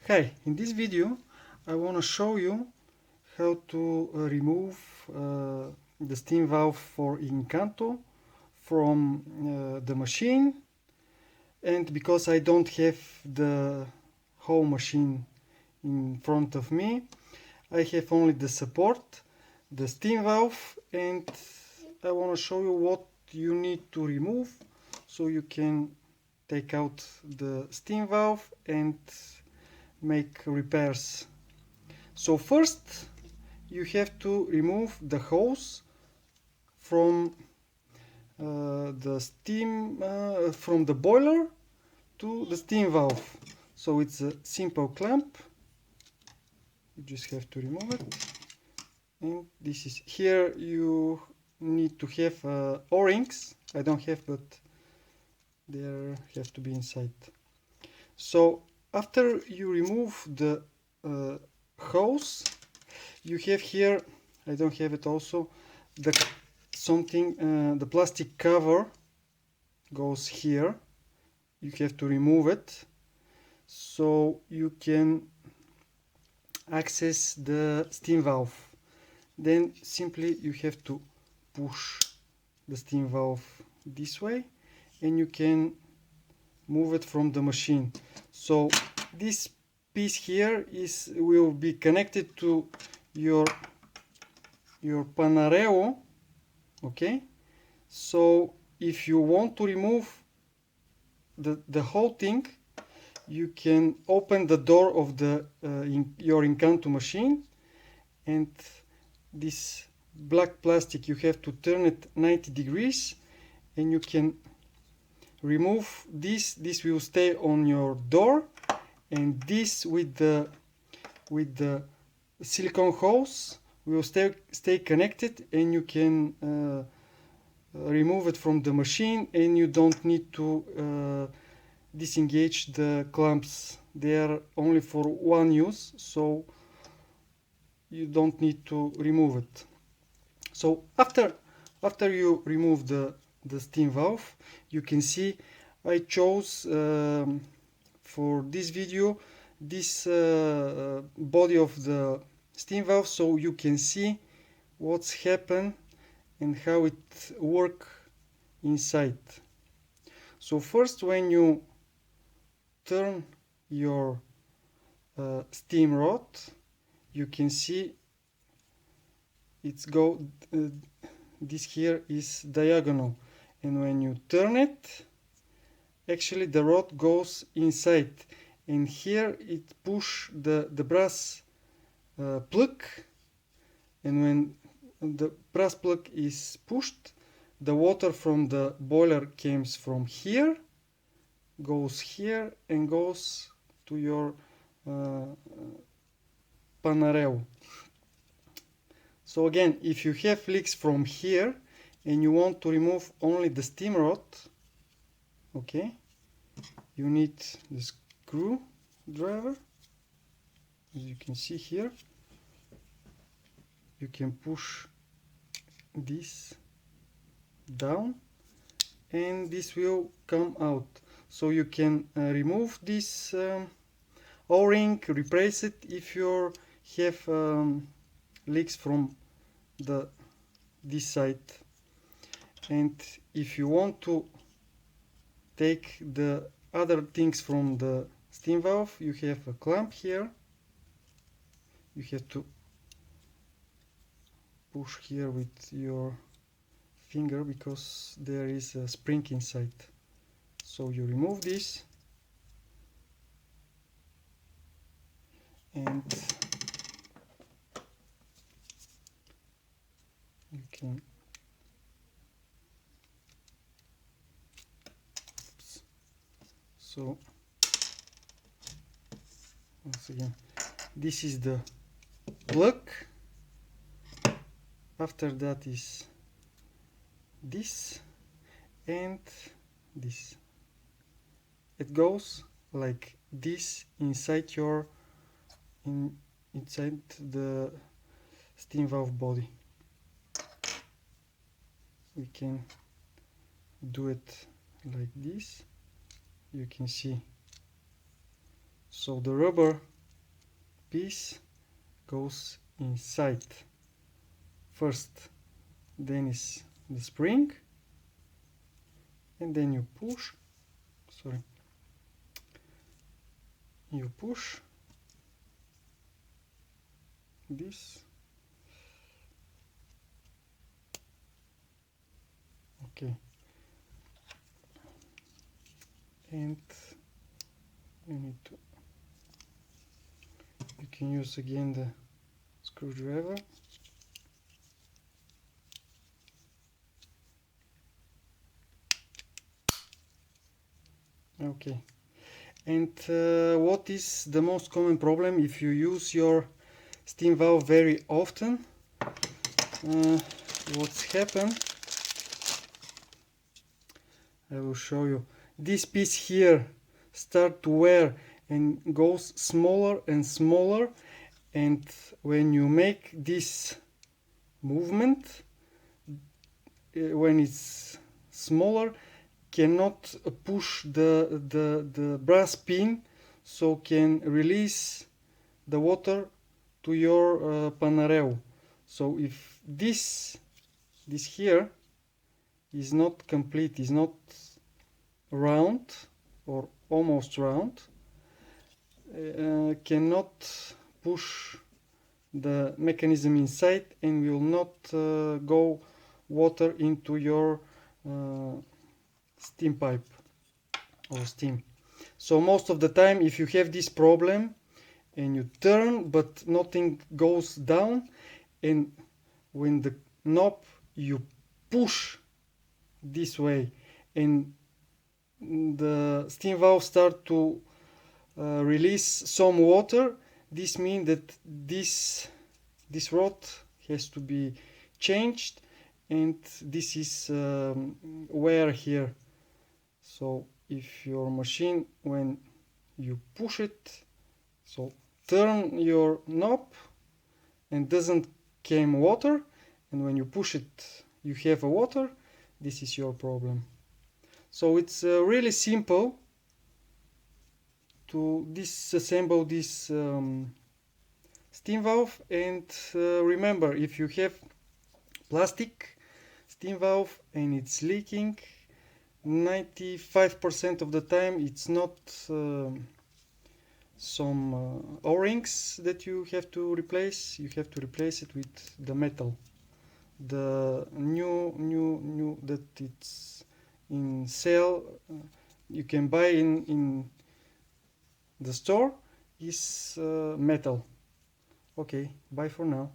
Hi, in this video I want to show you how to remove the steam valve for Incanto from the machine, and because I don't have the whole machine in front of me, I have only the support, the steam valve, and I want to show you what you need to remove so you can take out the steam valve and make repairs. So first you have to remove the hose from the steam from the boiler to the steam valve. So it's a simple clamp. You just have to remove it, and this is here. You need to have O-rings. I don't have, but they have to be inside. So after you remove the hose, you have here, I don't have it also, the the plastic cover goes here. You have to remove it so you can access the steam valve. Then simply you have to push the steam valve this way and you can move it from the machine. So this piece here will be connected to your panareo. Okay, so if you want to remove the whole thing, you can open the door of the your Incanto machine, and this black plastic, you have to turn it 90 degrees and you can remove this. This will stay on your door, and this with the silicone hose will stay connected, and you can remove it from the machine, and you don't need to disengage the clamps. They are only for one use, so you don't need to remove it. So after you remove the steam valve, you can see I chose for this video this body of the steam valve, so you can see what's happened and how it work inside. So first, when you turn your steam rod, you can see this here is diagonal, and when you turn it, actually the rod goes inside, and here it push the brass plug, and when the brass plug is pushed, the water from the boiler comes from here, goes here, and goes to your panareo. So again, if you have leaks from here and you want to remove only the steam rod, okay, you need the screwdriver. As you can see here, you can push this down and this will come out. So you can remove this O-ring, replace it if you have leaks from this side. And if you want to take the other things from the steam valve, you have a clamp here. You have to push here with your finger because there is a spring inside. So you remove this and you can so once again, this is the plug. After that is this and this. It goes like this inside inside the steam valve body. We can do it like this. You can see. So the rubber piece goes inside first, then is the spring, and then you push, you push this, okay, and you need to, you can use again the screwdriver. Okay, and what is the most common problem if you use your steam valve very often? What's happened? I will show you. This piece here start to wear and goes smaller and smaller, and when you make this movement, when it's smaller, cannot push the brass pin, so can release the water to your panareu. So if this here is not complete, is not round or almost round, cannot push the mechanism inside and will not go water into your steam pipe or steam. So most of the time, if you have this problem and you turn but nothing goes down, and when the knob you push this way and the steam valve start to release some water, this means that this rod has to be changed, and this is wear here. So if your machine, when you push it, so turn your knob and doesn't came water, and when you push it you have a water, this is your problem. So it's really simple to disassemble this steam valve. And remember, if you have plastic steam valve and it's leaking, 95% of the time it's not some O-rings that you have to replace. You have to replace it with the metal. The new that it's in sale, you can buy in the store, is metal. Okay, bye for now.